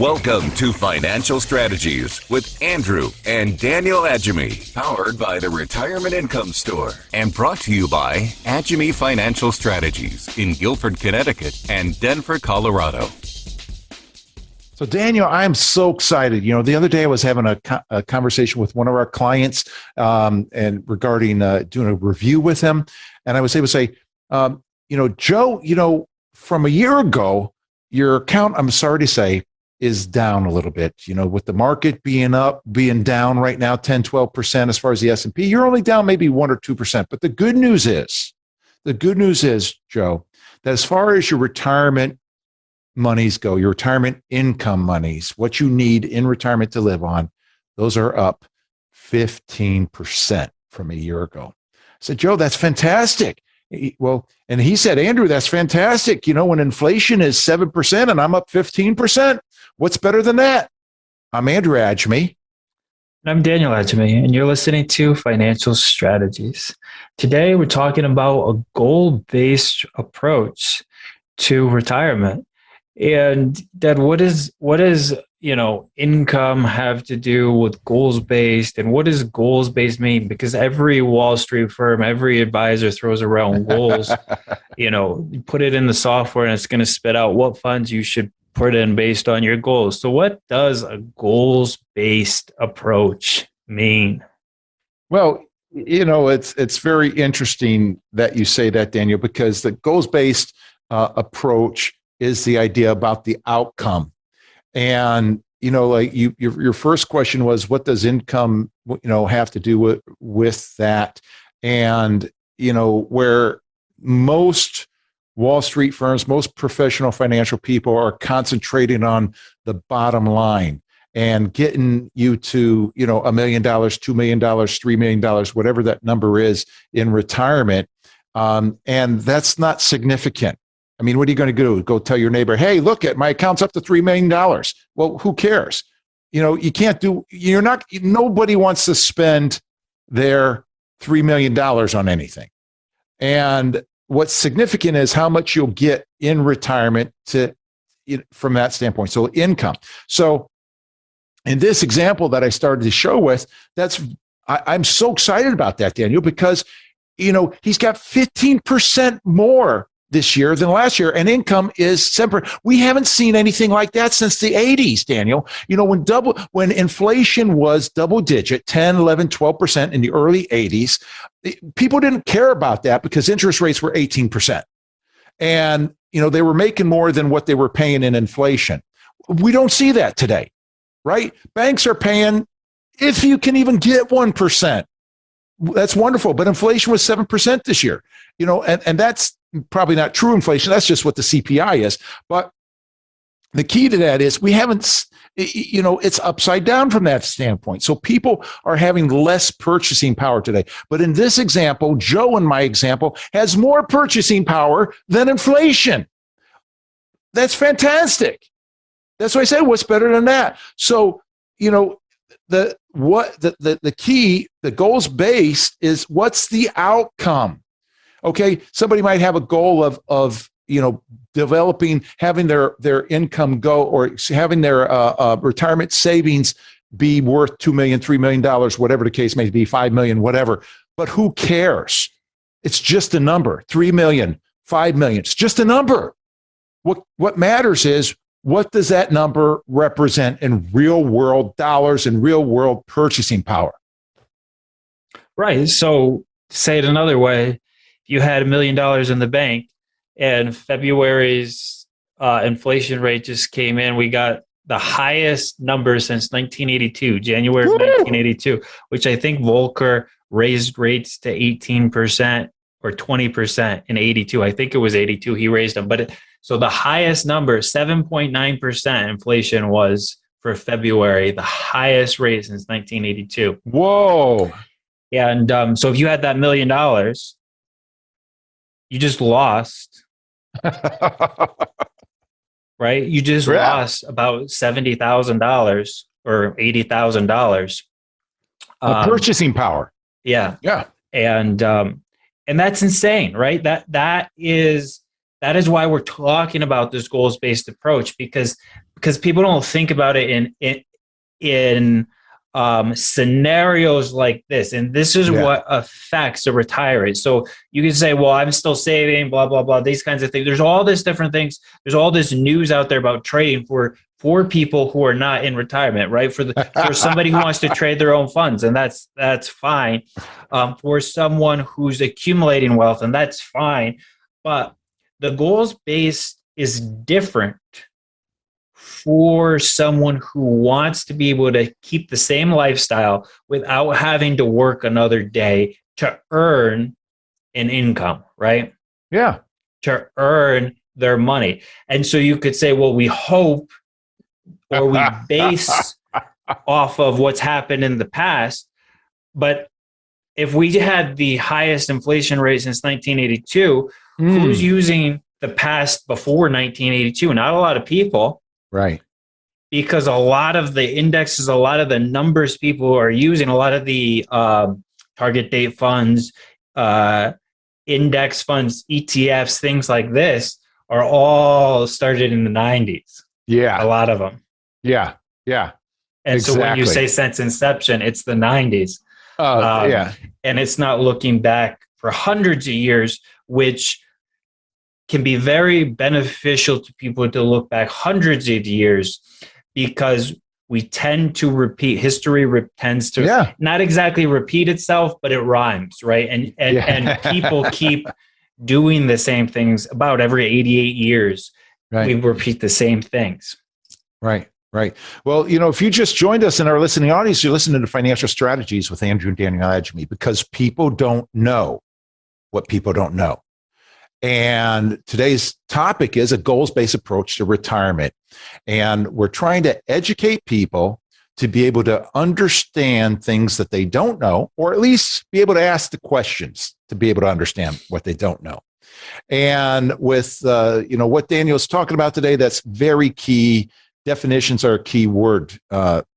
Welcome to Financial Strategies with Andrew and Daniel Adjemi, powered by the Retirement Income Store and brought to you by Adjemi Financial Strategies in Guilford, Connecticut and Denver, Colorado. So Daniel, I'm so excited. You know, the other day I was having a conversation with one of our clients and regarding doing a review with him. And I was able to say, Joe, from a year ago, your account, I'm sorry to say, is down a little bit, with the market being down right now, 10, 12% as far as the S&P, you're only down maybe 1 or 2%. But the good news is, Joe, that as far as your retirement monies go, your retirement income monies, what you need in retirement to live on, those are up 15% from a year ago. I said, Joe, that's fantastic. And he said, Andrew, that's fantastic. When inflation is 7% and I'm up 15%, what's better than that? I'm Andrew Adjemi. I'm Daniel Adjemi, and you're listening to Financial Strategies. Today, we're talking about a goal-based approach to retirement. And Dad, what does income have to do with goals-based, and what does goals-based mean? Because every Wall Street firm, every advisor throws around goals. You put it in the software and it's going to spit out what funds you should put in based on your goals. So what does a goals-based approach mean? Well, it's very interesting that you say that, Daniel, because the goals-based approach is the idea about the outcome. And, your first question was, what does income, have to do with that? And, where most Wall Street firms, most professional financial people are concentrating on the bottom line and getting you to, $1 million, $2 million, $3 million, whatever that number is in retirement. And that's not significant. I mean, what are you going to do? Go tell your neighbor, hey, look at my account's up to $3 million. Well, who cares? Nobody wants to spend their $3 million on anything. And what's significant is how much you'll get in retirement from that standpoint. So income. So in this example that I started the show with, I'm so excited about that, Daniel, because, he's got 15% more this year than last year, and income is separate. We haven't seen anything like that since the 80s, Daniel. When inflation was double digit, 10, 11, 12% in the early 80s, people didn't care about that because interest rates were 18%. And, they were making more than what they were paying in inflation. We don't see that today, right? Banks are paying, if you can even get 1%. That's wonderful. But inflation was 7% this year, and that's probably not true inflation. That's just what the CPI is. But the key to that is we haven't, it's upside down from that standpoint. So people are having less purchasing power today. But in this example, Joe, in my example, has more purchasing power than inflation. That's fantastic. That's why I said, what's better than that? So, the key, the goals based is what's the outcome? Okay, somebody might have a goal of developing, having their income go, or having their retirement savings be worth $2 million, $3 million, whatever the case may be, $5 million, whatever. But who cares? It's just a number. 3 million, 5 million. It's just a number. What matters is, what does that number represent in real world dollars and real world purchasing power? Right. So say it another way. You had $1 million in the bank and February's inflation rate just came in. We got the highest number since 1982, January of 1982, which I think Volcker raised rates to 18% or 20% in 82. I think it was 82. He raised them. So the highest number, 7.9% inflation was for February, the highest rate since 1982. Whoa. And so if you had that $1 million, you just lost, right? You just lost about $70,000 or $80,000. Purchasing power. Yeah. Yeah. And that's insane, right? That is that is why we're talking about this goals-based approach, because people don't think about it in scenarios like this. And this is what affects a retiree. So you can say, well, I'm still saving, blah, blah, blah, these kinds of things. There's all these different things. There's all this news out there about trading for people who are not in retirement, right? For somebody who wants to trade their own funds, and that's fine. For someone who's accumulating wealth, and that's fine. But the goals based is different for someone who wants to be able to keep the same lifestyle without having to work another day to earn an income, right? Yeah. To earn their money. And so you could say, well, we hope, or we base off of what's happened in the past. But if we had the highest inflation rate since 1982, who's using the past before 1982? Not a lot of people. Right. Because a lot of the indexes, a lot of the numbers people are using, a lot of the target date funds, index funds, ETFs, things like this are all started in the 90s. Yeah. A lot of them. Yeah. Yeah. And exactly. So when you say since inception, it's the 90s. Yeah. And it's not looking back for hundreds of years, which can be very beneficial to people to look back hundreds of years, because we tend to repeat. History tends to not exactly repeat itself, but it rhymes, right? And people keep doing the same things about every 88 years. Right. We repeat the same things. Right. Right. Well, if you just joined us in our listening audience, you're listening to Financial Strategies with Andrew and Daniel Adjemi, because people don't know what people don't know. And today's topic is a goals-based approach to retirement. And we're trying to educate people to be able to understand things that they don't know, or at least be able to ask the questions to be able to understand what they don't know. And with, what Daniel's talking about today, that's very key. Definitions are a key word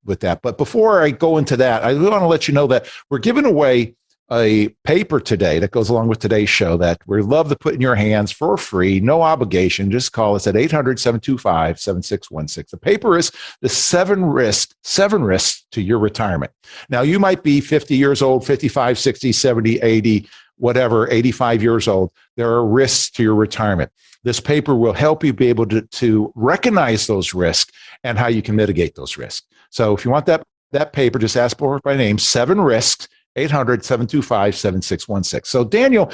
with that. But before I go into that, I want to let you know that we're giving away a paper today that goes along with today's show that we love to put in your hands for free, no obligation. Just call us at 800-725-7616. The paper is the seven risks to your retirement. Now, you might be 50 years old, 55, 60, 70, 80, whatever, 85 years old. There are risks to your retirement. This paper will help you be able to recognize those risks and how you can mitigate those risks. So if you want that paper, just ask for it by name, 7 Risks, 800-725-7616. So Daniel,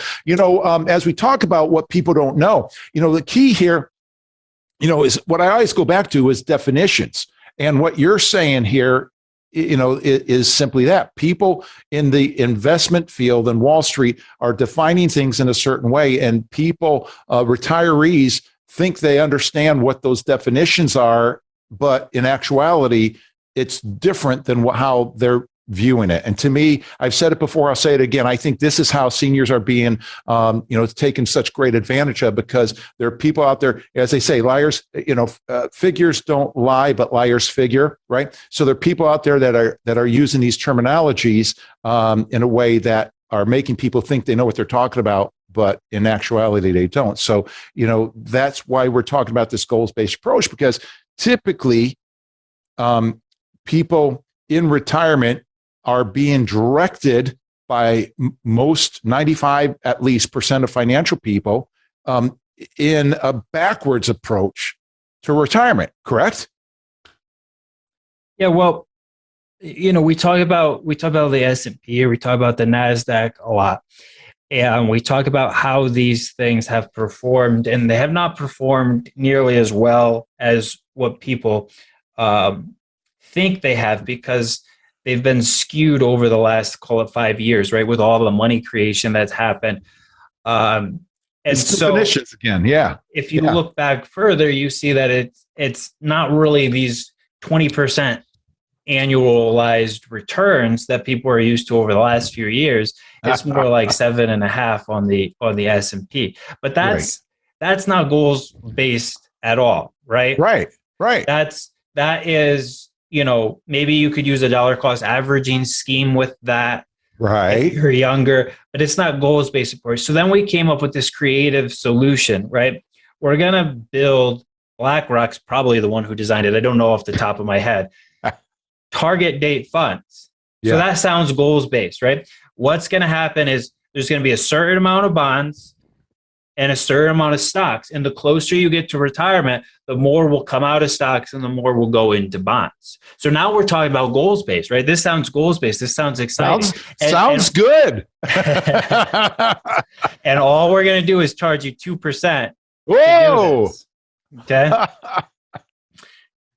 as we talk about what people don't know, the key here, is what I always go back to is definitions. And what you're saying here, is simply that people in the investment field and Wall Street are defining things in a certain way, and people, retirees, think they understand what those definitions are, but in actuality, it's different than how they're viewing it. And to me, I've said it before, I'll say it again. I think this is how seniors are being, taken such great advantage of, because there are people out there, as they say, liars, figures don't lie, but liars figure, right? So there are people out there that are using these terminologies in a way that are making people think they know what they're talking about, but in actuality, they don't. So, that's why we're talking about this goals-based approach, because typically people in retirement are being directed by most 95 at least % of financial people in a backwards approach to retirement, correct? Yeah, well, we talk about the S&P, or we talk about the NASDAQ a lot. And we talk about how these things have performed, and they have not performed nearly as well as what people think they have, because they've been skewed over the last, call it 5 years, right? With all the money creation that's happened. And it's so definitions again. Yeah. If you look back further, you see that it's not really these 20% annualized returns that people are used to over the last few years. It's more like 7.5 on the S&P. But that's not goals based at all, right? Right. That is, maybe you could use a dollar cost averaging scheme with that. Right. If you're younger, but it's not goals-based approach. So then we came up with this creative solution, right? we're going to build, BlackRock's probably the one who designed it. I don't know off the top of my head. Target date funds. So that sounds goals based, right? What's going to happen is there's going to be a certain amount of bonds and a certain amount of stocks. And the closer you get to retirement, the more will come out of stocks and the more will go into bonds. So now we're talking about goals based, right? This sounds goals based. This sounds exciting. Sounds good. And all we're going to do is charge you 2%. Whoa. Okay.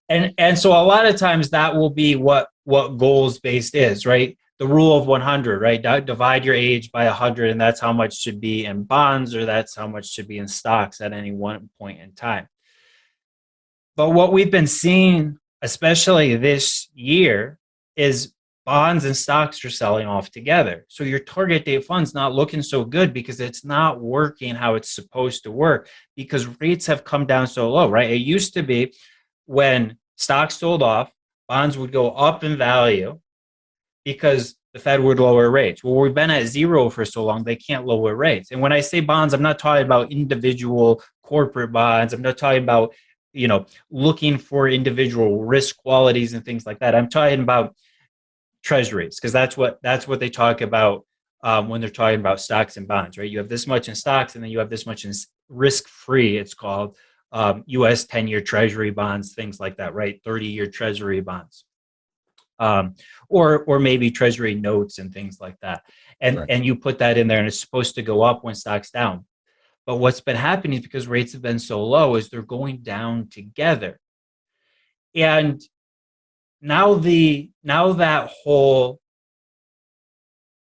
And so a lot of times that will be what goals based is, right? The rule of 100, right? Divide your age by 100, and that's how much should be in bonds, or that's how much should be in stocks at any one point in time. But what we've been seeing, especially this year, is bonds and stocks are selling off together. So your target date fund's not looking so good because it's not working how it's supposed to work, because rates have come down so low, right? It used to be when stocks sold off, bonds would go up in value because the Fed would lower rates. Well, we've been at zero for so long, they can't lower rates. And when I say bonds, I'm not talking about individual corporate bonds. I'm not talking about, looking for individual risk qualities and things like that. I'm talking about treasuries, because that's what they talk about when they're talking about stocks and bonds, right? You have this much in stocks, and then you have this much in risk-free, it's called, U.S. 10-year treasury bonds, things like that, right? 30-year treasury bonds. Or maybe treasury notes and things like that. And you put that in there, and it's supposed to go up when stock's down. But what's been happening is, because rates have been so low, is they're going down together. And now that whole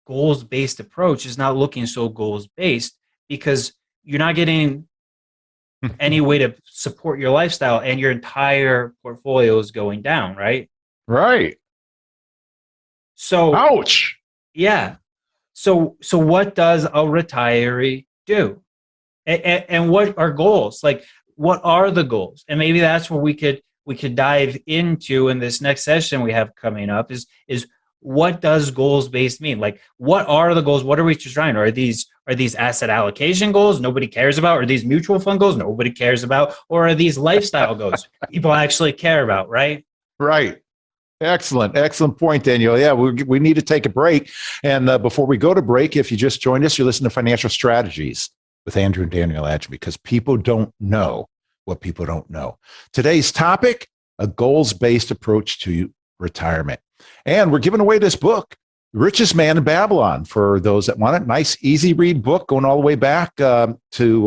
goals-based approach is not looking so goals-based, because you're not getting any way to support your lifestyle, and your entire portfolio is going down, right? Right. So, ouch. Yeah. So what does a retiree do? And what are goals? Like, what are the goals? And maybe that's where we could dive into in this next session we have coming up is what does goals based mean? Like, what are the goals? What are we trying? Are these asset allocation goals nobody cares about? Are these mutual fund goals nobody cares about? Or are these lifestyle goals people actually care about, right? Right. Excellent point, Daniel. Yeah, we need to take a break. And before we go to break, if you just joined us, you're listening to Financial Strategies with Andrew and Daniel Adjemi, because people don't know what people don't know. Today's topic, a goals-based approach to retirement. And we're giving away this book, Richest Man in Babylon, for those that want it. Nice, easy read book going all the way back to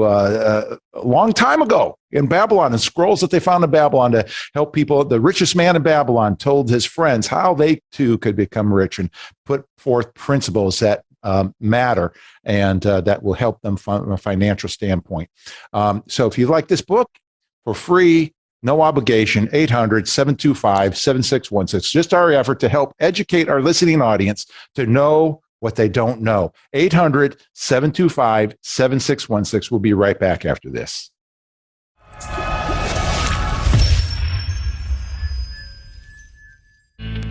a long time ago in Babylon, and scrolls that they found in Babylon to help people. The richest man in Babylon told his friends how they too could become rich, and put forth principles that matter and that will help them from a financial standpoint. So if you like this book, for free, no obligation, 800-725-7616. Just our effort to help educate our listening audience to know what they don't know. 800-725-7616. We'll be right back after this.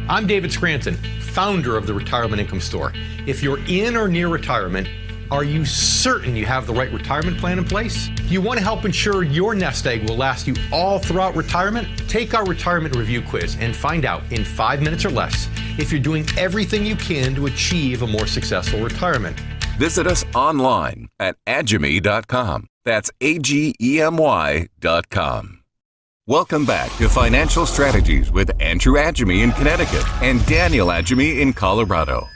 I'm David Scranton, founder of the Retirement Income Store. If you're in or near retirement, are you certain you have the right retirement plan in place? Do you want to help ensure your nest egg will last you all throughout retirement? Take our retirement review quiz and find out in 5 minutes or less if you're doing everything you can to achieve a more successful retirement. Visit us online at adjemi.com. That's AGEMY.com. Welcome back to Financial Strategies with Andrew Adjemi in Connecticut and Daniel Adjemi in Colorado.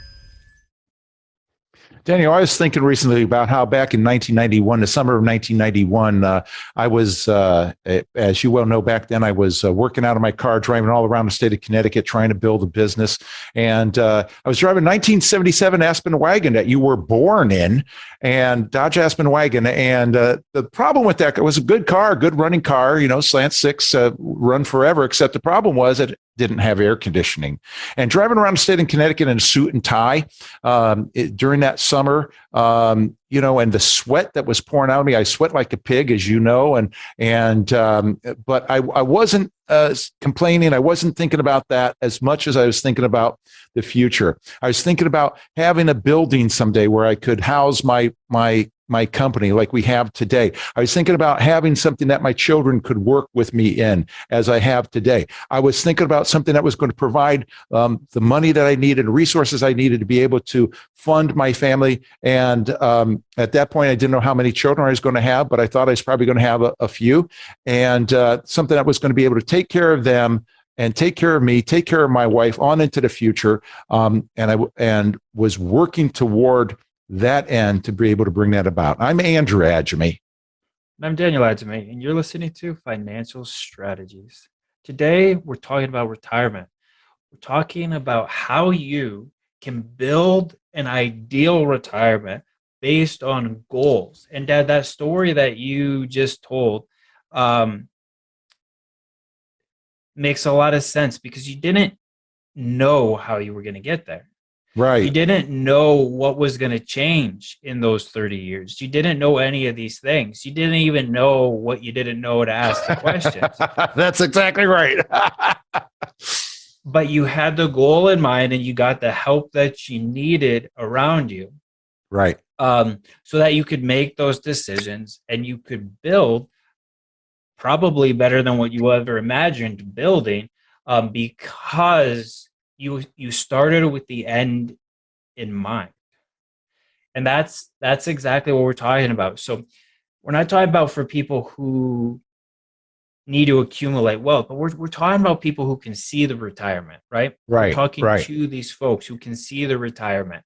Daniel, I was thinking recently about how back in 1991, the summer of 1991, I was, as you well know, back then I was working out of my car, driving all around the state of Connecticut, trying to build a business. And I was driving a 1977 Aspen wagon that you were born in, and Dodge Aspen wagon. And the problem with that, it was a good car, good running car, slant six, run forever. Except the problem was it didn't have air conditioning. And driving around the state in Connecticut in a suit and tie during that summer, and the sweat that was pouring out of me, I sweat like a pig, as you know, but I wasn't complaining. I wasn't thinking about that as much as I was thinking about the future. I was thinking about having a building someday where I could house my my company like we have today. I was thinking about having something that my children could work with me in as I have today. I was thinking about something that was going to provide the money that I needed, resources I needed to be able to fund my family. And at that point, I didn't know how many children I was going to have, but I thought I was probably going to have a few, and something that was going to be able to take care of them and take care of me, take care of my wife on into the future. And was working toward that end to be able to bring that about. I'm Andrew Adjemi. I'm Daniel Adjemi, and you're listening to Financial Strategies. Today, we're talking about retirement. We're talking about how you can build an ideal retirement based on goals. And Dad, that story that you just told makes a lot of sense because you didn't know how you were going to get there. You Right. didn't know what was going to change in those 30 years. You didn't know any of these things. You didn't even know what you didn't know to ask the questions. That's exactly right. But you had the goal in mind and you got the help that you needed around you. Right. So that you could make those decisions and you could build probably better than what you ever imagined building, because you started with the end in mind. And that's exactly what we're talking about. So we're not talking about for people who need to accumulate wealth, but we're talking about people who can see the retirement, right? We're Right. talking Right. to these folks who can see the retirement.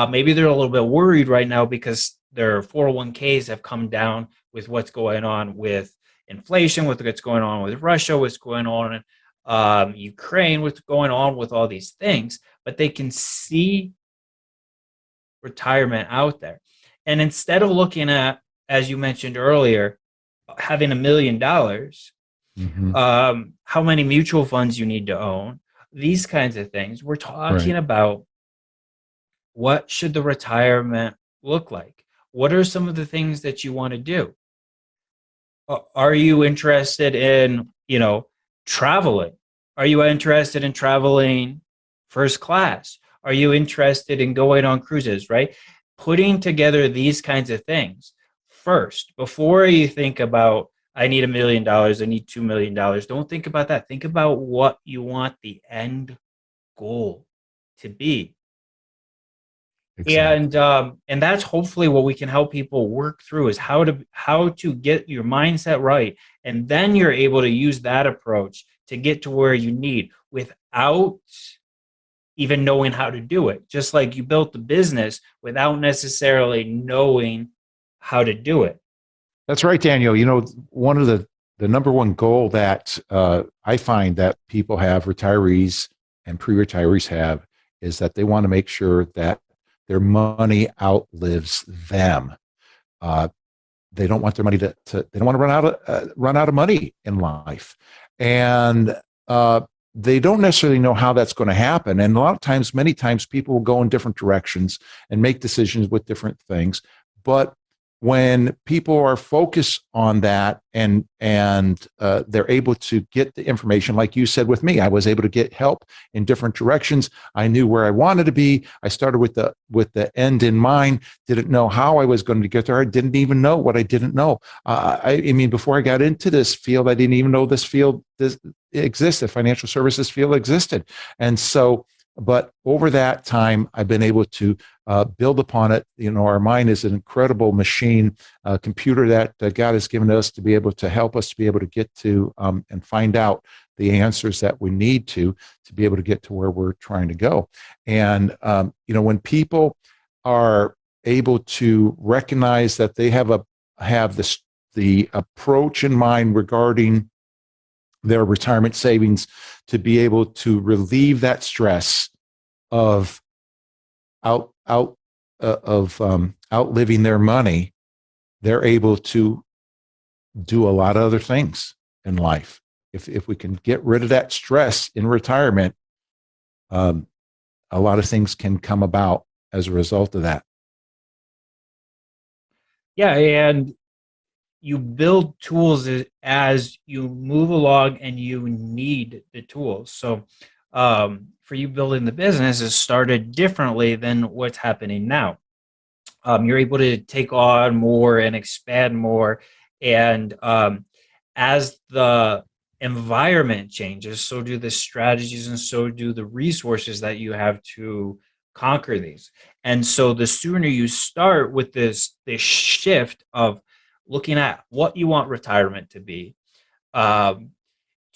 Maybe they're a little bit worried right now because their 401ks have come down with what's going on with inflation, with what's going on with Russia, what's going on in Ukraine, what's going on with all these things, but they can see retirement out there. And instead of looking at, as you mentioned earlier, having $1 million, Mm-hmm. how many mutual funds you need to own, these kinds of things, we're talking Right. about what should the retirement look like? What are some of the things that you want to do? Are you interested in, traveling? Are you interested in traveling first class? Are you interested in going on cruises, right? Putting together these kinds of things first before you think about, I need $1 million, I need $2 million. Don't think about that. Think about what you want the end goal to be. Exactly. And that's hopefully what we can help people work through is how to get your mindset right, and then you're able to use that approach to get to where you need without even knowing how to do it. Just like you built the business without necessarily knowing how to do it. That's right, Daniel. One of the number one goal that I find that people have, retirees and pre-retirees have, is that they want to make sure that their money outlives them. They don't want their money they don't want to run out of money in life, and they don't necessarily know how that's going to happen. And a lot of times, many times, people will go in different directions and make decisions with different things. But when people are focused on that and they're able to get the information, like you said with me, I was able to get help in different directions. I knew where I wanted to be. I started with the end in mind. Didn't know how I was going to get there. I didn't even know what I didn't know. I mean, before I got into this field, I didn't even know this field existed. Financial services field existed, and so. But over that time, I've been able to build upon it. Our mind is an incredible machine, computer that God has given us to be able to help us to be able to get to and find out the answers that we need to be able to get to where we're trying to go. And, when people are able to recognize that they have the approach in mind regarding their retirement savings to be able to relieve that stress of outliving their money, they're able to do a lot of other things in life. If we can get rid of that stress in retirement, a lot of things can come about as a result of that. Yeah, and you build tools as you move along and you need the tools. So for you building the business, it started differently than what's happening now. You're able to take on more and expand more. And as the environment changes, so do the strategies and so do the resources that you have to conquer these. And so the sooner you start with this shift of looking at what you want retirement to be, um,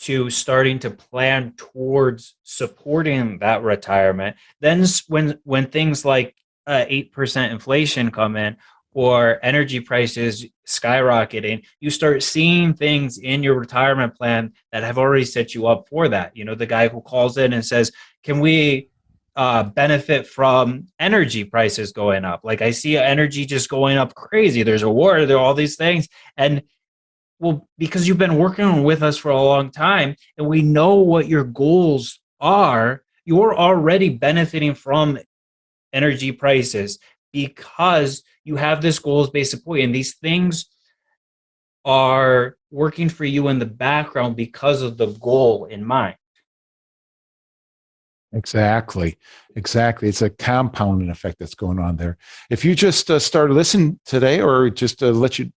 to starting to plan towards supporting that retirement, then when things like 8% inflation come in, or energy prices skyrocketing, you start seeing things in your retirement plan that have already set you up for that. You know, the guy who calls in and says, can we benefit from energy prices going up? Like, I see energy just going up crazy. There's a war, there are all these things. And well, because you've been working with us for a long time and we know what your goals are, you're already benefiting from energy prices because you have this goals based support, and these things are working for you in the background because of the goal in mind. Exactly. It's a compounding effect that's going on there. If you just started listening today, or just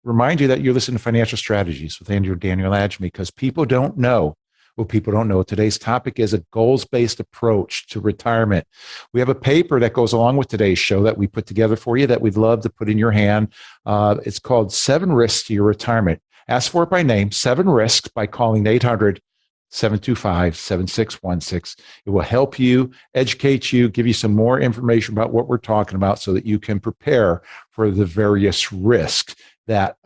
remind you that you're listening to Financial Strategies with Andrew Daniel Adjemi, because people don't know. Well, people don't know. Today's topic is a goals-based approach to retirement. We have a paper that goes along with today's show that we put together for you that we'd love to put in your hand. It's called 7 Risks to Your Retirement. Ask for it by name, 7 Risks, by calling 800-725-7616. It will help you, educate you, give you some more information about what we're talking about so that you can prepare for the various risks that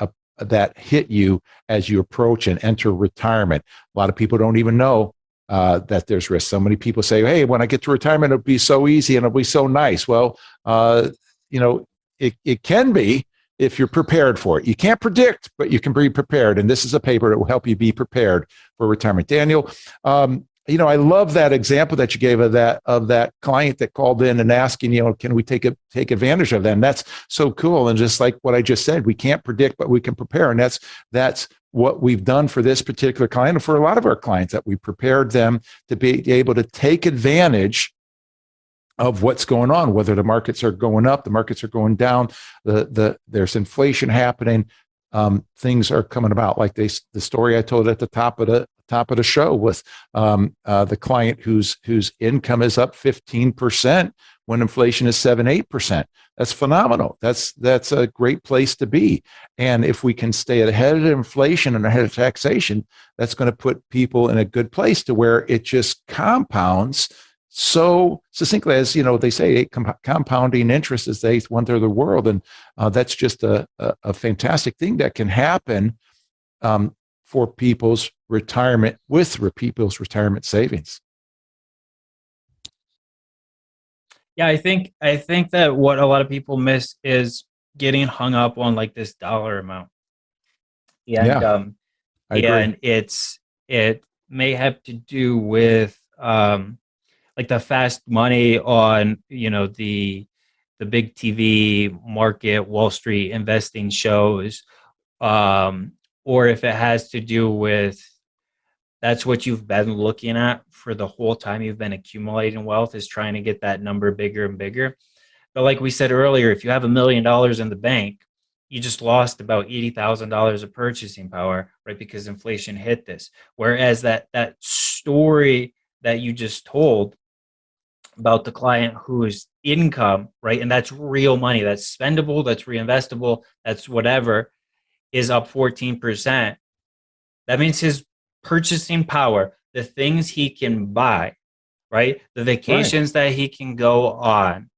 hit you as you approach and enter retirement. A lot of people don't even know that there's risk. So many people say, hey, when I get to retirement, it'll be so easy and it'll be so nice. Well, it can be if you're prepared for it. You can't predict, but you can be prepared. And this is a paper that will help you be prepared for retirement. Daniel, I love that example that you gave of that client that called in and asking, can we take advantage of that? And that's so cool. And just like what I just said, we can't predict, but we can prepare. And that's what we've done for this particular client and for a lot of our clients, that we prepared them to be able to take advantage of what's going on, whether the markets are going up, the markets are going down, there's inflation happening, things are coming about. Like the story I told at the top of the show with the client whose income is up 15% when inflation is 7-8%. That's phenomenal. That's a great place to be. And if we can stay ahead of inflation and ahead of taxation, that's going to put people in a good place to where it just compounds so succinctly. As they say, compounding interest is the 8th wonder of the world. And that's just a fantastic thing that can happen for people's retirement people's retirement savings. Yeah, I think that what a lot of people miss is getting hung up on like this dollar amount. And I agree. it may have to do with like the fast money on the big TV market, Wall Street investing shows, or if it has to do with that's what you've been looking at for the whole time you've been accumulating wealth, is trying to get that number bigger and bigger. But like we said earlier, if you have $1 million in the bank, you just lost about $80,000 of purchasing power, right? Because inflation hit this. Whereas that story that you just told about the client whose income, right, and that's real money, that's spendable, that's reinvestable, that's whatever, is up 14%. That means his purchasing power, the things he can buy, right, the vacations that he can go on,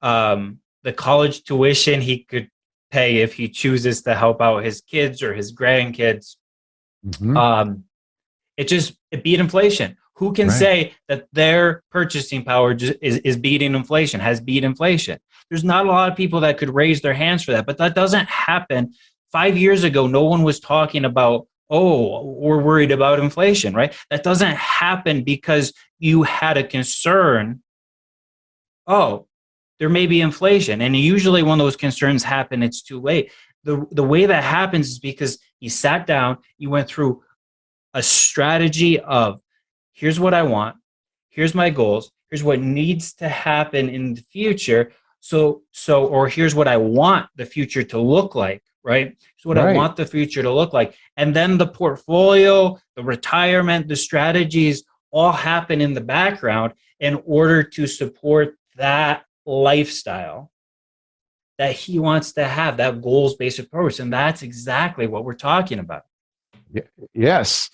the college tuition he could pay if he chooses to help out his kids or his grandkids. Mm-hmm. It beat inflation. Who can say that their purchasing power is beating inflation, has beat inflation? There's not a lot of people that could raise their hands for that, but that doesn't happen. 5 years ago, no one was talking about, we're worried about inflation, right? That doesn't happen because you had a concern. There may be inflation. And usually when those concerns happen, it's too late. The way that happens is because you sat down, you went through a strategy of, here's what I want, here's my goals, here's what needs to happen in the future. Or here's what I want the future to look like, right? Here's what I want the future to look like. And then the portfolio, the retirement, the strategies all happen in the background in order to support that lifestyle that he wants to have, that goals-based approach. And that's exactly what we're talking about. Yes.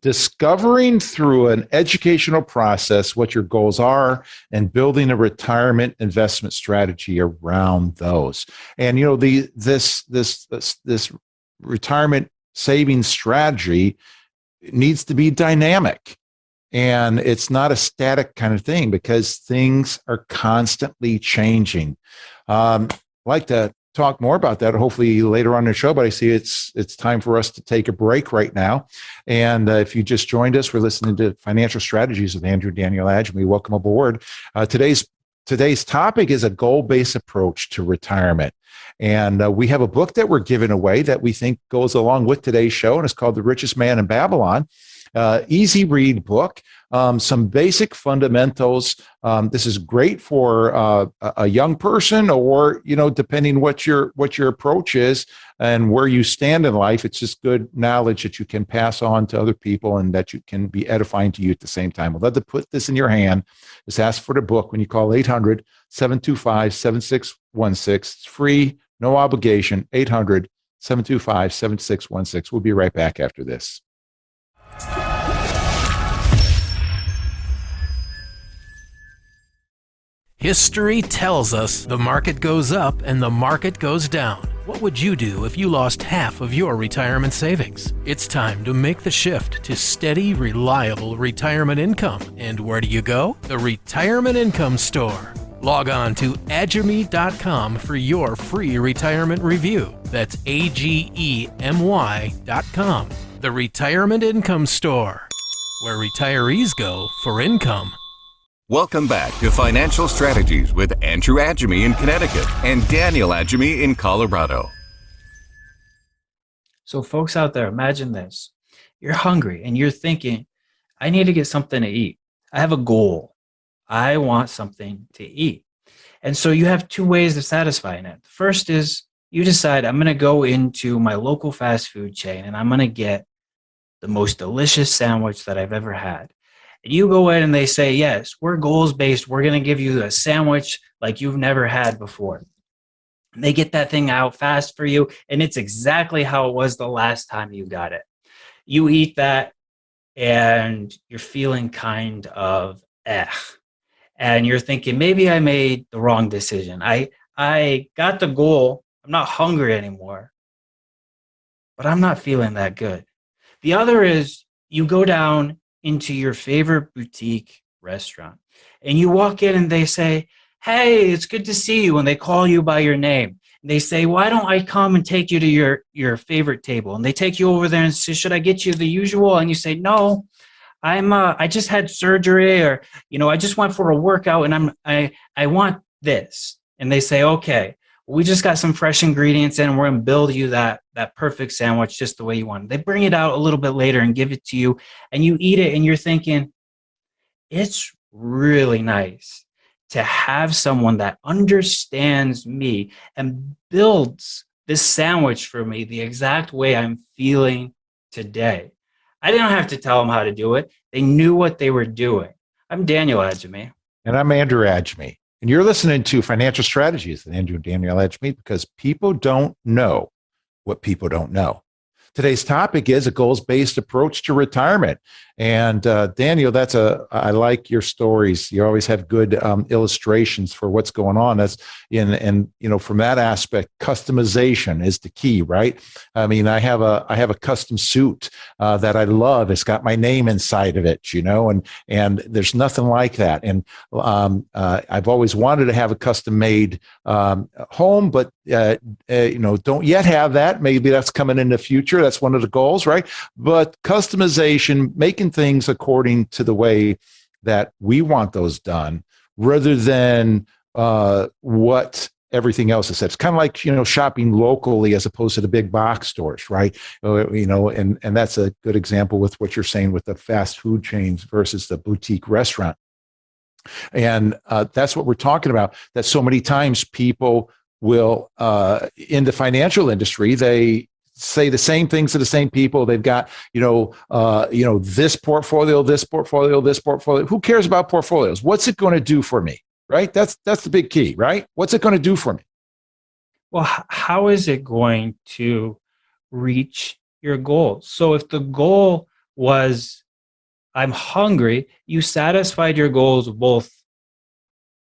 Discovering through an educational process what your goals are and building a retirement investment strategy around those. And this retirement savings strategy needs to be dynamic, and it's not a static kind of thing because things are constantly changing. I'd like to talk more about that hopefully later on in the show, but I see it's time for us to take a break right now. And if you just joined us, we're listening to Financial Strategies with Andrew Daniel Adjemi. Welcome aboard. Today's topic is a goal-based approach to retirement. And we have a book that we're giving away that we think goes along with today's show, and it's called The Richest Man in Babylon. Easy read book, some basic fundamentals. This is great for a young person, or depending what your approach is and where you stand in life. It's just good knowledge that you can pass on to other people and that you can be edifying to you at the same time. We'd love to put this in your hand. Just ask for the book when you call 800-725-7616. It's free, no obligation. 800-725-7616. We'll be right back after this. History tells us the market goes up and the market goes down. What would you do if you lost half of your retirement savings? It's time to make the shift to steady, reliable retirement income. And where do you go? The Retirement Income Store. Log on to Adjemi.com for your free retirement review. That's AGEMY.com. The Retirement Income Store, where retirees go for income. Welcome back to Financial Strategies with Andrew Adjemi in Connecticut and Daniel Adjemi in Colorado. So folks out there, imagine this. You're hungry and you're thinking, I need to get something to eat. I have a goal. I want something to eat. And so you have two ways of satisfying it. The first is you decide, I'm going to go into my local fast food chain and I'm going to get the most delicious sandwich that I've ever had. And you go in and they say, yes, we're goals-based. We're going to give you a sandwich like you've never had before. And they get that thing out fast for you, and it's exactly how it was the last time you got it. You eat that, and you're feeling kind of and you're thinking, maybe I made the wrong decision. I got the goal. I'm not hungry anymore, but I'm not feeling that good. The other is you go down into your favorite boutique restaurant and you walk in and they say, hey, it's good to see you. And they call you by your name. And they say, why don't I come and take you to your favorite table? And they take you over there and say, should I get you the usual? And you say, no, I just had surgery, or, I just went for a workout and I want this. And they say, okay, we just got some fresh ingredients in and we're going to build you that perfect sandwich just the way you want it. They bring it out a little bit later and give it to you, and you eat it and you're thinking, it's really nice to have someone that understands me and builds this sandwich for me the exact way I'm feeling today. I didn't have to tell them how to do it. They knew what they were doing. I'm Daniel Adjemi. And I'm Andrew Adjemi. And you're listening to Financial Strategies with Andrew Daniel Adjemi, because people don't know what people don't know. Today's topic is a goals-based approach to retirement. And Daniel, I like your stories. You always have good illustrations for what's going on. From that aspect, customization is the key, right? I mean, I have a custom suit that I love. It's got my name inside of it, and there's nothing like that. And I've always wanted to have a custom-made home, but don't yet have that. Maybe that's coming in the future. That's one of the goals, right? But customization, making things according to the way that we want those done, rather than what everything else is. It's kind of like, shopping locally as opposed to the big box stores, right? And that's a good example with what you're saying with the fast food chains versus the boutique restaurant. And that's what we're talking about, that so many times people will, in the financial industry, they say the same things to the same people. They've got, this portfolio, this portfolio, this portfolio. Who cares about portfolios? What's it going to do for me? Right? That's the big key, right? What's it going to do for me? Well, how is it going to reach your goals? So if the goal was, I'm hungry, you satisfied your goals, both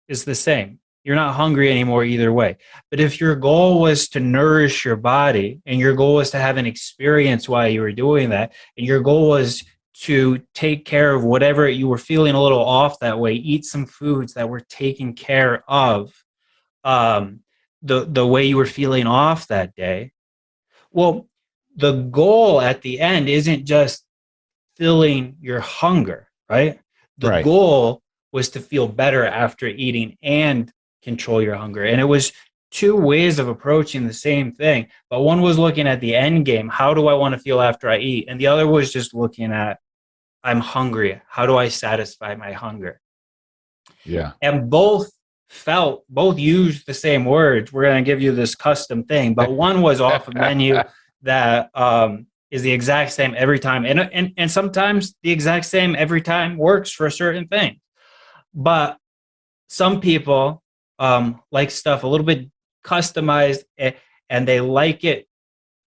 is the same. You're not hungry anymore either way. But if your goal was to nourish your body, and your goal was to have an experience while you were doing that, and your goal was to take care of whatever you were feeling a little off that way, eat some foods that were taking care of the way you were feeling off that day. Well, the goal at the end isn't just filling your hunger, right? The Right. goal was to feel better after eating and control your hunger. And it was two ways of approaching the same thing. But one was looking at the end game. How do I want to feel after I eat? And the other was just looking at, I'm hungry. How do I satisfy my hunger? Yeah. And both used the same words. We're going to give you this custom thing, but one was off a menu that is the exact same every time. And sometimes the exact same every time works for a certain thing. But some people like stuff a little bit customized, and they like it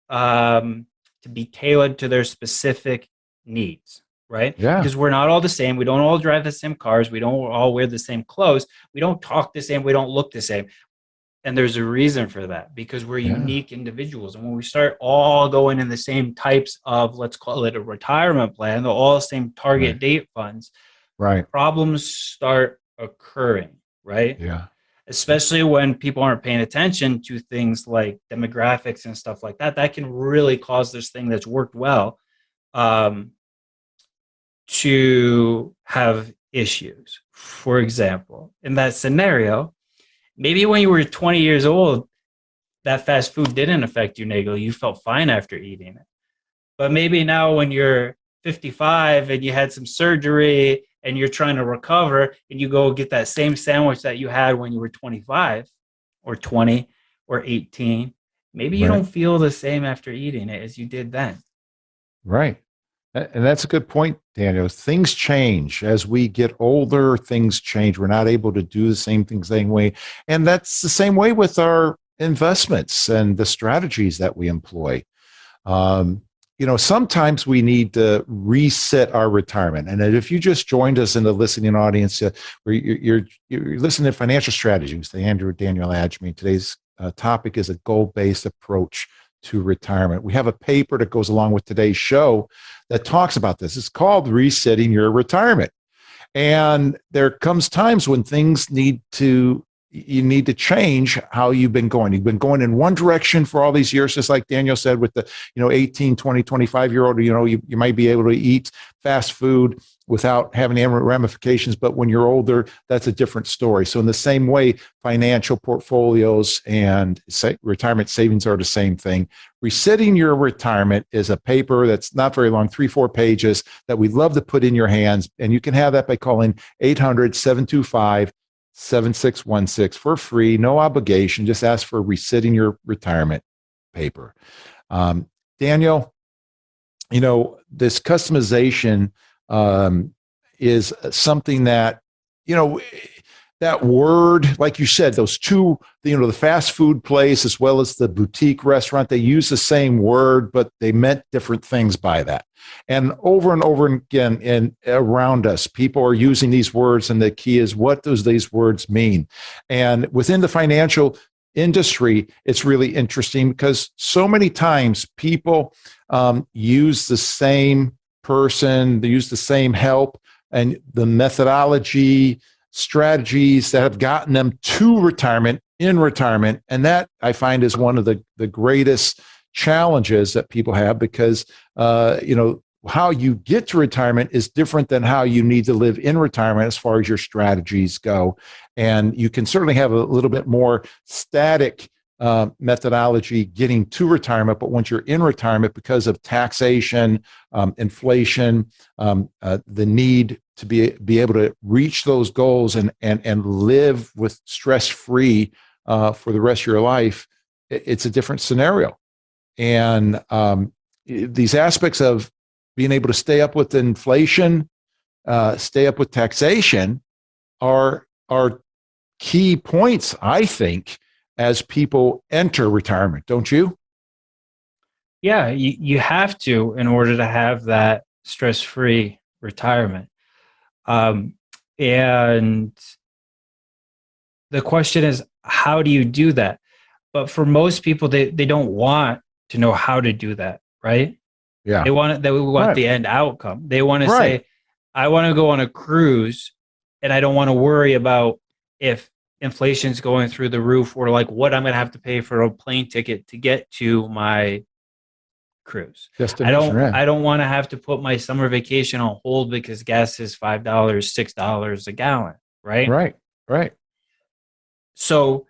to be tailored to their specific needs, right? Yeah. Because we're not all the same. We don't all drive the same cars. We don't all wear the same clothes. We don't talk the same. We don't look the same. And there's a reason for that, because we're unique individuals. And when we start all going in the same types of, let's call it a retirement plan, the all same target date funds, Right. problems start occurring, right? Yeah. Especially when people aren't paying attention to things like demographics and stuff like that. That can really cause this thing that's worked well to have issues. For example, in that scenario, maybe when you were 20 years old, that fast food didn't affect you negatively. You felt fine after eating it. But maybe now when you're 55 and you had some surgery and you're trying to recover, and you go get that same sandwich that you had when you were 25 or 20 or 18, maybe you don't feel the same after eating it as you did then. Right. And that's a good point, Daniel. Things change as we get older. Things change. We're not able to do the same things the same way. And that's the same way with our investments and the strategies that we employ. Sometimes we need to reset our retirement. And if you just joined us in the listening audience, where you're listening to Financial Strategies with Daniel Adjemi. Today's topic is a goal-based approach to retirement. We have a paper that goes along with today's show that talks about this. It's called Resetting Your Retirement. And there comes times when you need to change how you've been going. You've been going in one direction for all these years, just like Daniel said, with the 18, 20, 25-year-old, you might be able to eat fast food without having any ramifications. But when you're older, that's a different story. So in the same way, financial portfolios and retirement savings are the same thing. Resetting Your Retirement is a paper that's not very long, 3-4 pages, that we'd love to put in your hands. And you can have that by calling 800-725-7616 for free, no obligation. Just ask for Resetting Your Retirement paper. Daniel, this customization is something that, that word, like you said, those two, the fast food place as well as the boutique restaurant, they use the same word, but they meant different things by that. And over again, and around us, people are using these words, and the key is, what does these words mean? And within the financial industry, it's really interesting because so many times people use the same person, they use the same help, and the methodology, strategies that have gotten them to retirement, in retirement. And that, I find, is one of the greatest challenges that people have, because how you get to retirement is different than how you need to live in retirement as far as your strategies go. And you can certainly have a little bit more static methodology getting to retirement, but once you're in retirement, because of taxation, inflation, the need to be able to reach those goals and live with stress-free for the rest of your life, it's a different scenario. And these aspects of being able to stay up with inflation, stay up with taxation are key points, I think, as people enter retirement, don't you? Yeah, you have to in order to have that stress-free retirement. And the question is, how do you do that? But for most people, they don't want to know how to do that, right? Yeah. They want Right. the end outcome. They want to Right. say, I want to go on a cruise and I don't want to worry about if inflation's going through the roof or like what I'm going to have to pay for a plane ticket to get to my cruise. Destination, yeah. I don't want to have to put my summer vacation on hold because gas is $5, $6 a gallon, right? Right. Right. So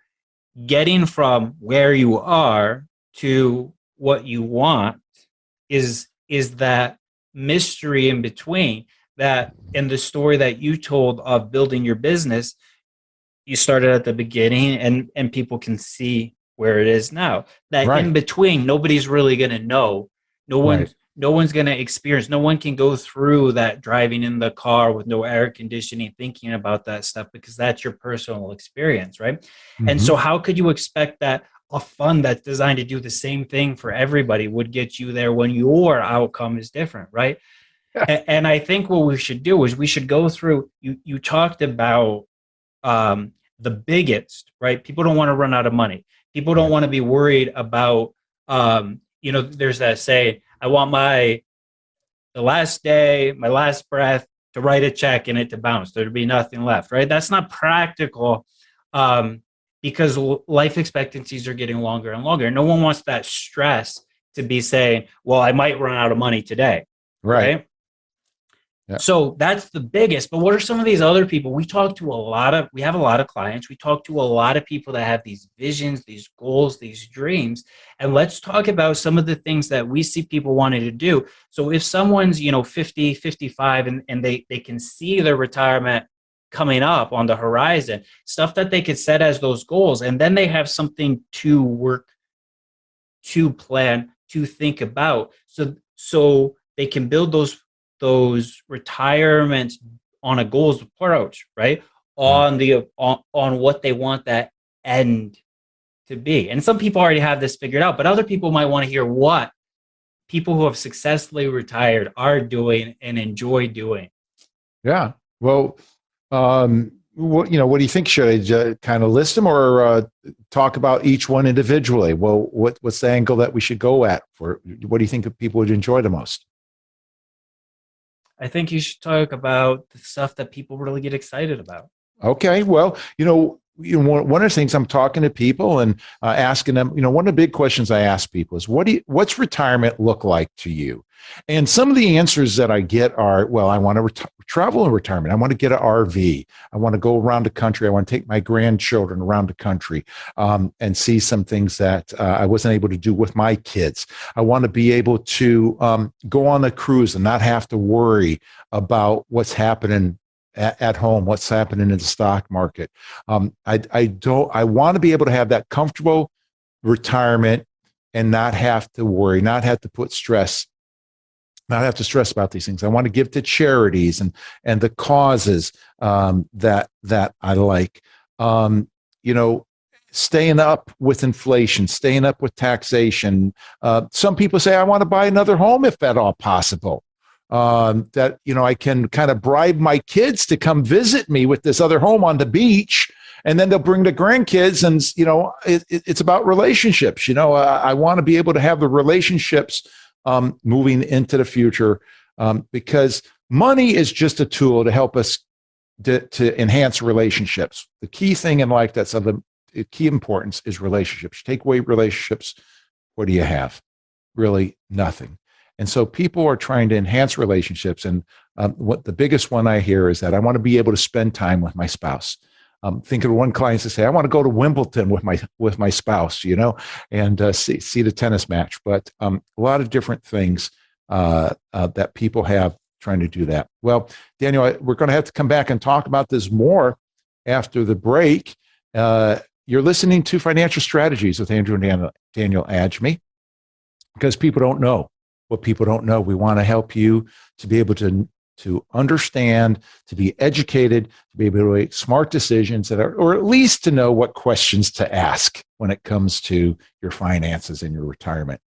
getting from where you are to what you want is that mystery in between. That in the story that you told of building your business, you started at the beginning and people can see where it is now. That Right. in between, nobody's really going to know. Right. No one's going to experience. No one can go through that driving in the car with no air conditioning, thinking about that stuff, because that's your personal experience, right? And so Mhm. how could you expect that a fund that's designed to do the same thing for everybody would get you there when your outcome is different, right? And I think what we should do is we should go through, you talked about the biggest, right? People don't want to run out of money. People don't want to be worried about, there's that saying, I want the last day, my last breath to write a check and it to bounce. There'd be nothing left, right? That's not practical because life expectancies are getting longer and longer. No one wants that stress to be saying, well, I might run out of money today, Right. right? Yeah. So that's the biggest. But what are some of these other people? We have a lot of clients. We talk to a lot of people that have these visions, these goals, these dreams. And let's talk about some of the things that we see people wanting to do. So if someone's, 50, 55, and they can see their retirement coming up on the horizon, stuff that they could set as those goals, and then they have something to work, to plan, to think about. So they can build those retirements on a goals approach, right? On what they want that end to be. And some people already have this figured out, but other people might want to hear what people who have successfully retired are doing and enjoy doing. Yeah. Well, what do you think? Should I kind of list them or talk about each one individually? Well, what's the angle that we should go at for? What do you think that people would enjoy the most? I think you should talk about the stuff that people really get excited about. Okay. Well, one of the things I'm talking to people and asking them, one of the big questions I ask people is, what's retirement look like to you? And some of the answers that I get are, well, I want to travel in retirement. I want to get an RV. I want to go around the country. I want to take my grandchildren around the country and see some things that I wasn't able to do with my kids. I want to be able to go on a cruise and not have to worry about what's happening at home, what's happening in the stock market. I want to be able to have that comfortable retirement and not have to worry, not have to stress about these things. I want to give to charities and the causes that I like. Staying up with inflation, staying up with taxation. Some people say I want to buy another home if at all possible. That I can kind of bribe my kids to come visit me with this other home on the beach, and then they'll bring the grandkids, and it's about relationships. I want to be able to have the relationships moving into the future, because money is just a tool to help us to enhance relationships. The key thing in life that's of the key importance is relationships. Take away relationships, what do you have? Really nothing. And so people are trying to enhance relationships. And what the biggest one I hear is that I want to be able to spend time with my spouse. Think of one client to say, I want to go to Wimbledon with my spouse, and see the tennis match. But a lot of different things that people have trying to do that. Well, Daniel, we're going to have to come back and talk about this more after the break. You're listening to Financial Strategies with Andrew and Daniel Adjemi, because people don't know what people don't know. We want to help you to be able to understand, to be educated, to be able to make smart decisions that are, or at least to know what questions to ask when it comes to your finances and your retirement.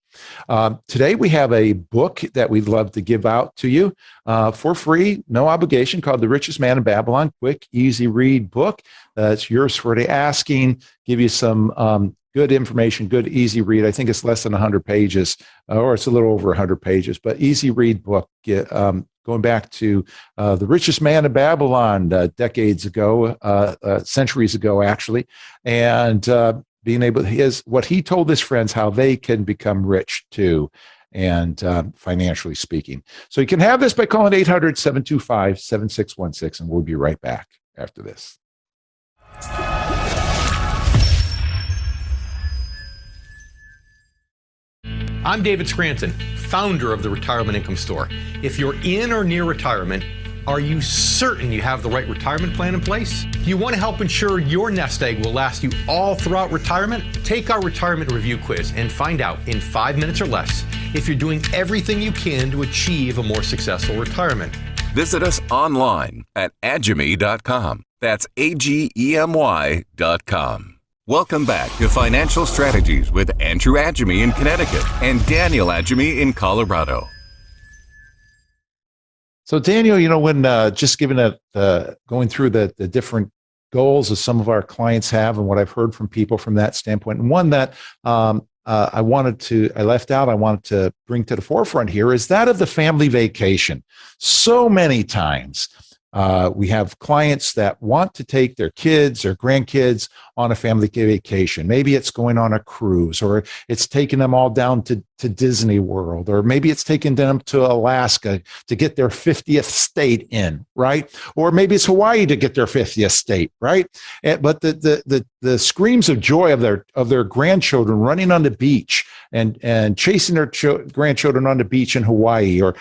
Today, we have a book that we'd love to give out to you for free, no obligation, called The Richest Man in Babylon, quick, easy read book. It's yours for the asking, give you some good information, good, easy read. I think it's less than 100 pages, or it's a little over 100 pages, but easy read book, going back to The Richest Man in Babylon decades ago, centuries ago, actually, and being able, what he told his friends, how they can become rich too, and financially speaking. So you can have this by calling 800-725-7616, and we'll be right back after this. I'm David Scranton, founder of the Retirement Income Store. If you're in or near retirement, are you certain you have the right retirement plan in place? Do you want to help ensure your nest egg will last you all throughout retirement? Take our retirement review quiz and find out in 5 minutes or less if you're doing everything you can to achieve a more successful retirement. Visit us online at adjemi.com. That's AGEMY.com. Welcome back to Financial Strategies with Andrew Adjemi in Connecticut and Daniel Adjemi in Colorado. So Daniel, when just given going through the different goals that some of our clients have and what I've heard from people from that standpoint, and one that I wanted to bring to the forefront here is that of the family vacation. So many times we have clients that want to take their kids or grandkids on a family vacation. Maybe it's going on a cruise, or it's taking them all down to Disney World, or maybe it's taking them to Alaska to get their 50th state in, right? Or maybe it's Hawaii to get their 50th state, right? But the screams of joy of their grandchildren running on the beach and chasing their grandchildren on the beach in Hawaii, or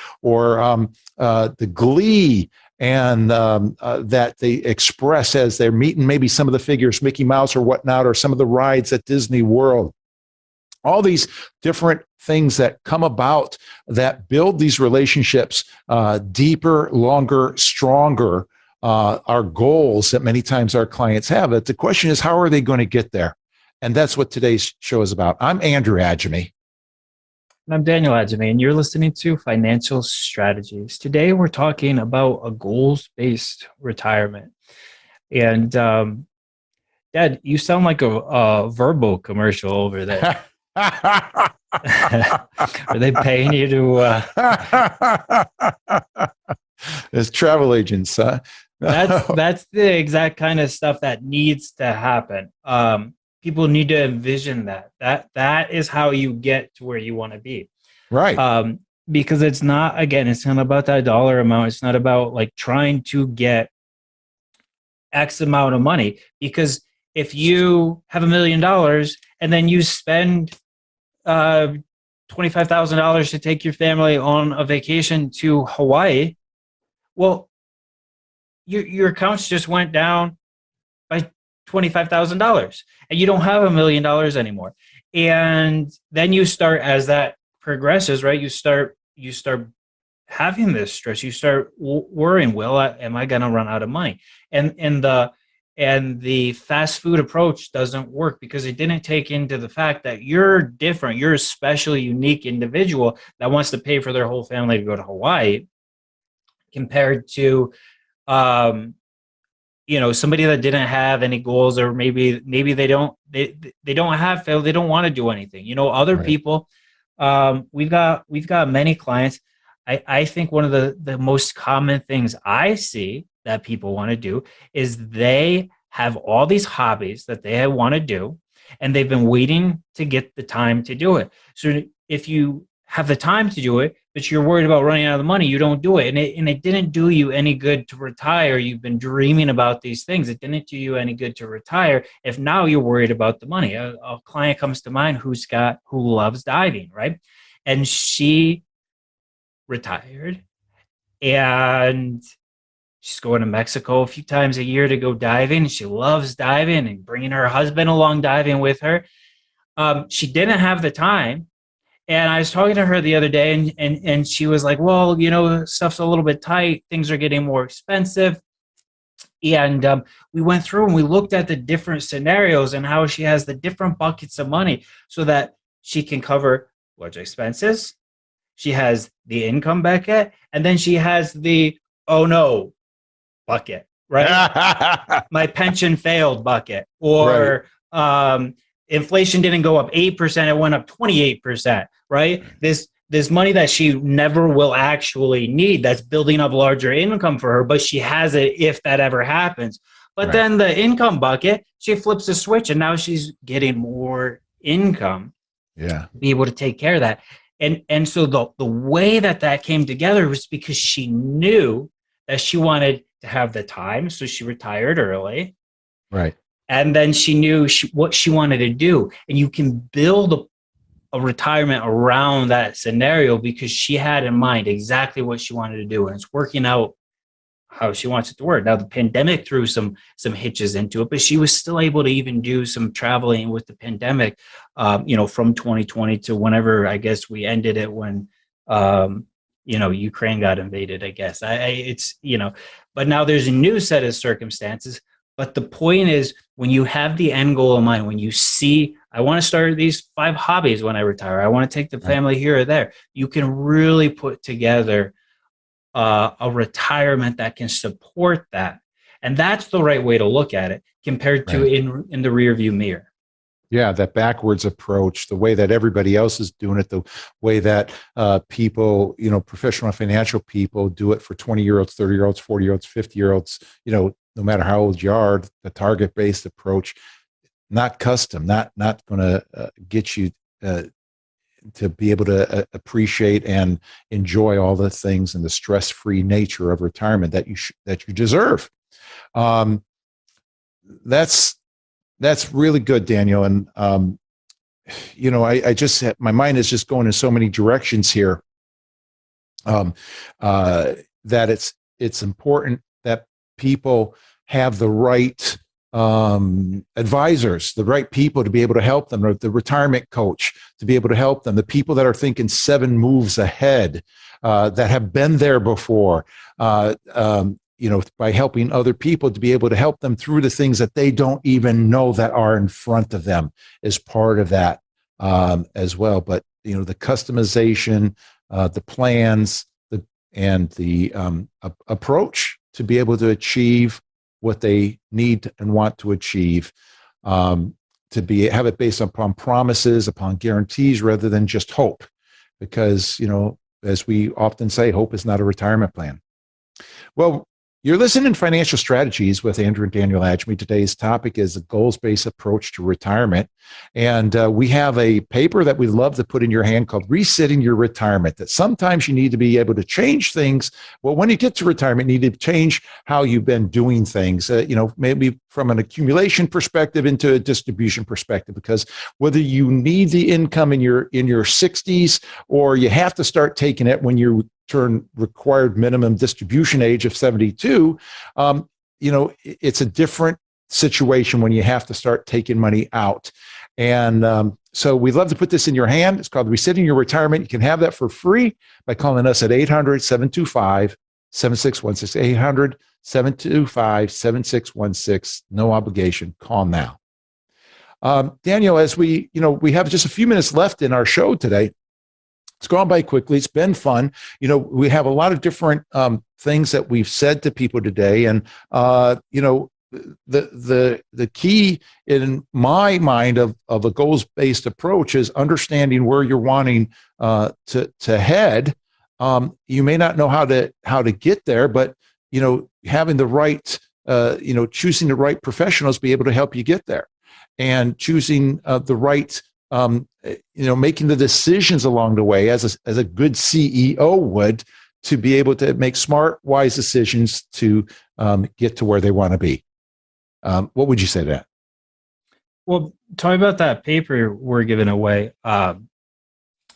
the glee and that they express as they're meeting maybe some of the figures, Mickey Mouse or whatnot, or some of the rides at Disney World. All these different things that come about that build these relationships deeper, longer, stronger, are goals that many times our clients have. But the question is, how are they going to get there? And that's what today's show is about. I'm Andrew Adjemi. And I'm Daniel Adjemi, and you're listening to Financial Strategies. Today, we're talking about a goals-based retirement. And Dad, you sound like a Verbo commercial over there. Are they paying you to? As travel agents, huh? That's the exact kind of stuff that needs to happen. People need to envision that. That is how you get to where you want to be. Right. Because it's not about that dollar amount. It's not about like trying to get X amount of money. Because if you have $1 million and then you spend $25,000 to take your family on a vacation to Hawaii, well, your accounts just went down by $25,000 and you don't have $1 million anymore. And then you start, as that progresses, right? You start having this stress. You start worrying, am I going to run out of money? And the fast food approach doesn't work because it didn't take into the fact that you're different. You're a special, unique individual that wants to pay for their whole family to go to Hawaii, compared to somebody that didn't have any goals, or maybe they don't want to do anything. Other Right. people, we've got many clients. I think one of the most common things I see that people want to do is they have all these hobbies that they want to do, and they've been waiting to get the time to do it. So if you have the time to do it, but you're worried about running out of the money, you don't do it. And it didn't do you any good to retire. You've been dreaming about these things. It didn't do you any good to retire if now you're worried about the money. A client comes to mind who loves diving, right? And she retired and she's going to Mexico a few times a year to go diving. She loves diving and bringing her husband along diving with her. She didn't have the time. And I was talking to her the other day, and she was like, well, stuff's a little bit tight. Things are getting more expensive. And we went through and we looked at the different scenarios and how she has the different buckets of money so that she can cover large expenses. She has the income bucket, and then she has the oh no bucket, right? My pension failed bucket, or inflation didn't go up 8%, it went up 28%, right? This money that she never will actually need, that's building up larger income for her, but she has it if that ever happens. But then the income bucket, she flips a switch and now she's getting more income. Yeah. To be able to take care of that. And so the way that came together was because she knew that she wanted to have the time, so she retired early. Right. And then she knew what she wanted to do. And you can build a retirement around that scenario because she had in mind exactly what she wanted to do. And it's working out how she wants it to work. Now, the pandemic threw some hitches into it, but she was still able to even do some traveling with the pandemic, from 2020 to whenever, I guess, we ended it when, Ukraine got invaded, I guess. But now there's a new set of circumstances. But the point is, when you have the end goal in mind, when you see, I want to start these 5 hobbies when I retire, I want to take the family here or there, you can really put together a retirement that can support that. And that's the right way to look at it compared to in the rear view mirror. Yeah, that backwards approach, the way that everybody else is doing it, the way that people, professional financial people do it for 20-year-olds, 30-year-olds, 40-year-olds, 50-year-olds, no matter how old you are, the target-based approach, not custom, not going to get you to be able to appreciate and enjoy all the things and the stress-free nature of retirement that you deserve. That's really good, Daniel. And I just my mind is just going in so many directions here. That it's important that people have the right advisors, the right people to be able to help them, or the retirement coach to be able to help them, the people that are thinking 7 moves ahead, that have been there before, by helping other people to be able to help them through the things that they don't even know that are in front of them is part of that as well. But, the customization, the plans, and the approach to be able to achieve what they need and want to achieve, have it based upon promises, upon guarantees, rather than just hope. Because, as we often say, hope is not a retirement plan. Well, you're listening to Financial Strategies with Andrew and Daniel Adjemi. Today's topic is a goals-based approach to retirement. And we have a paper that we'd love to put in your hand called Resetting Your Retirement, that sometimes you need to be able to change things. Well, when you get to retirement, you need to change how you've been doing things, maybe from an accumulation perspective into a distribution perspective, because whether you need the income in your 60s or you have to start taking it when you turn required minimum distribution age of 72, it's a different situation when you have to start taking money out. And so we'd love to put this in your hand. It's called Resetting Your Retirement. You can have that for free by calling us at 800-725-7616, 800-725-7616. No obligation. Call now. Daniel, as we have just a few minutes left in our show today, it's gone by quickly. It's been fun. We have a lot of different things that we've said to people today. And, the key in my mind of a goals-based approach is understanding where you're wanting to head. You may not know how to get there, but, having the right, choosing the right professionals be able to help you get there, and choosing the right making the decisions along the way as a good CEO would, to be able to make smart, wise decisions to get to where they want to be. What would you say to that? Well, talk about that paper we're giving away.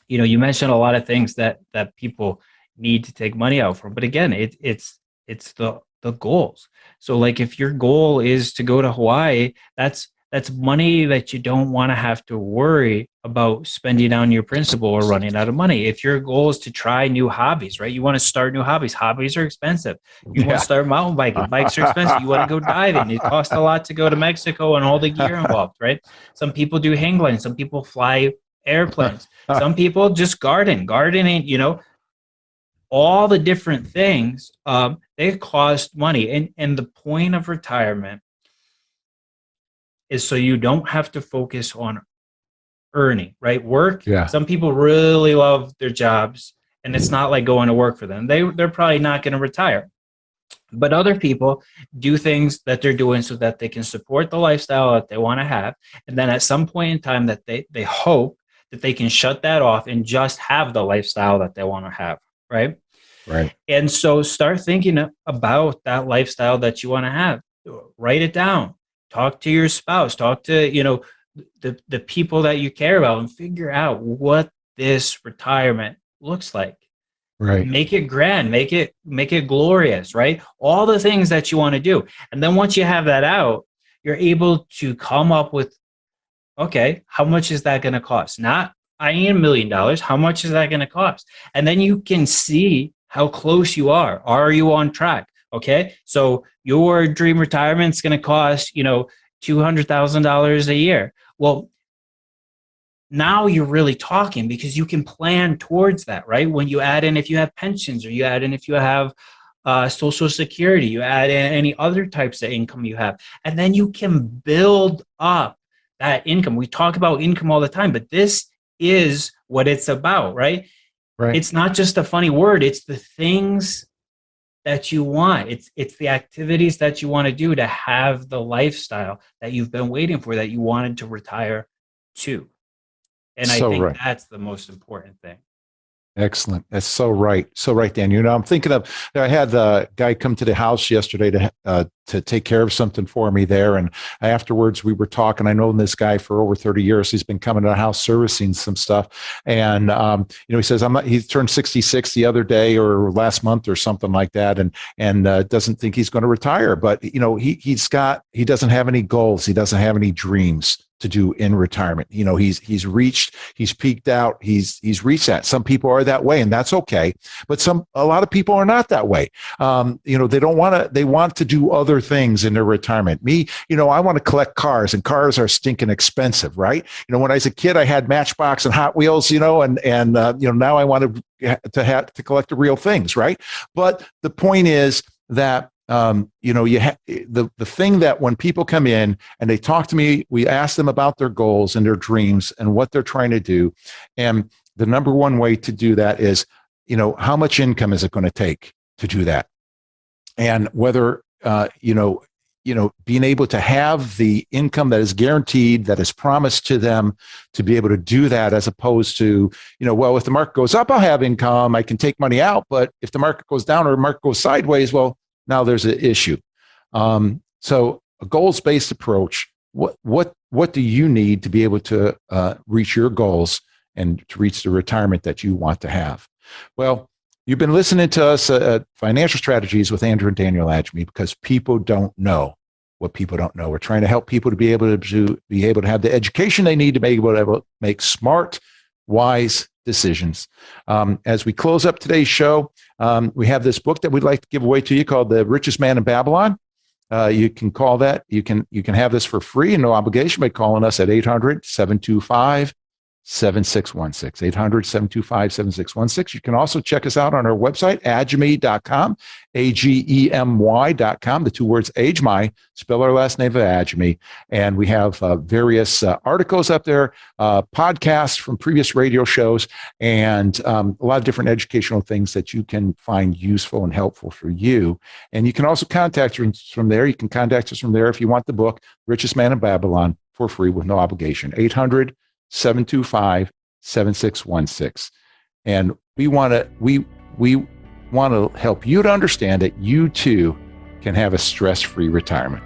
You mentioned a lot of things that people, need to take money out from. But again, it's the goals. So like if your goal is to go to Hawaii, that's money that you don't want to have to worry about spending on your principal or running out of money. If your goal is to try new hobbies, right? You want to start new hobbies. Hobbies are expensive. You want to start mountain biking. Bikes are expensive. You want to go diving. It costs a lot to go to Mexico and all the gear involved, right? Some people do hang gliding. Some people fly airplanes. Some people just gardening, all the different things, they cost money. And the point of retirement is so you don't have to focus on earning, right? Work. Yeah. Some people really love their jobs, and it's not like going to work for them. They're probably not going to retire. But other people do things that they're doing so that they can support the lifestyle that they want to have. And then at some point in time that they hope that they can shut that off and just have the lifestyle that they want to have, right? Right. And so start thinking about that lifestyle that you want to have. Write it down. Talk to your spouse. Talk to, the people that you care about, and figure out what this retirement looks like. Right. Make it grand, make it glorious, right? All the things that you want to do. And then once you have that out, you're able to come up with, okay, how much is that going to cost? Not, I need $1 million. How much is that going to cost? And then you can see how close you are. Are you on track? Okay. So your dream retirement is going to cost, $200,000 a year. Well, now you're really talking, because you can plan towards that, right? When you add in, if you have pensions, or you add in if you have Social Security, you add in any other types of income you have, and then you can build up that income. We talk about income all the time, but this is what it's about, right? Right. It's not just a funny word. It's the things that you want. It's the activities that you want to do to have the lifestyle that you've been waiting for, that you wanted to retire to. And I think that's the most important thing. Excellent. That's so right. So right, Dan. I'm thinking of, I had the guy come to the house yesterday to take care of something for me there. And afterwards we were talking. I know this guy for over 30 years. He's been coming to the house servicing some stuff. And, he says, he turned 66 the other day or last month or something like that. And doesn't think he's going to retire, but he doesn't have any goals. He doesn't have any dreams to do in retirement. He's peaked out. He's reached that. Some people are that way, and that's okay. But a lot of people are not that way. They want to do other things in their retirement. Me, I want to collect cars, and cars are stinking expensive, right? When I was a kid, I had Matchbox and Hot Wheels, and now I want to collect the real things, right? But the point is that the thing that when people come in and they talk to me, we ask them about their goals and their dreams and what they're trying to do. And the number one way to do that is, how much income is it going to take to do that? And whether, being able to have the income that is guaranteed, that is promised to them, to be able to do that, as opposed to, well, if the market goes up, I'll have income, I can take money out. But if the market goes down or the market goes sideways, well, now there's an issue. So a goals-based approach, what do you need to be able to reach your goals and to reach the retirement that you want to have? Well, you've been listening to us at Financial Strategies with Andrew and Daniel Adjemi, because people don't know what people don't know. We're trying to help people to be able to have the education they need to be able to make smart, wise decisions. As we close up today's show, we have this book that we'd like to give away to you called The Richest Man in Babylon. You can call that. You can have this for free and no obligation by calling us at 800-725-7616, 800-725-7616. You can also check us out on our website, Adjemi.com, AGEMY.com, the two words AGEMY, spell our last name of Adjemi. And we have various articles up there, podcasts from previous radio shows, and a lot of different educational things that you can find useful and helpful for you. And you can also contact us from there. You can contact us from there if you want the book, Richest Man in Babylon, for free with no obligation, 800-725-7616. And we want to help you to understand that you too can have a stress-free retirement.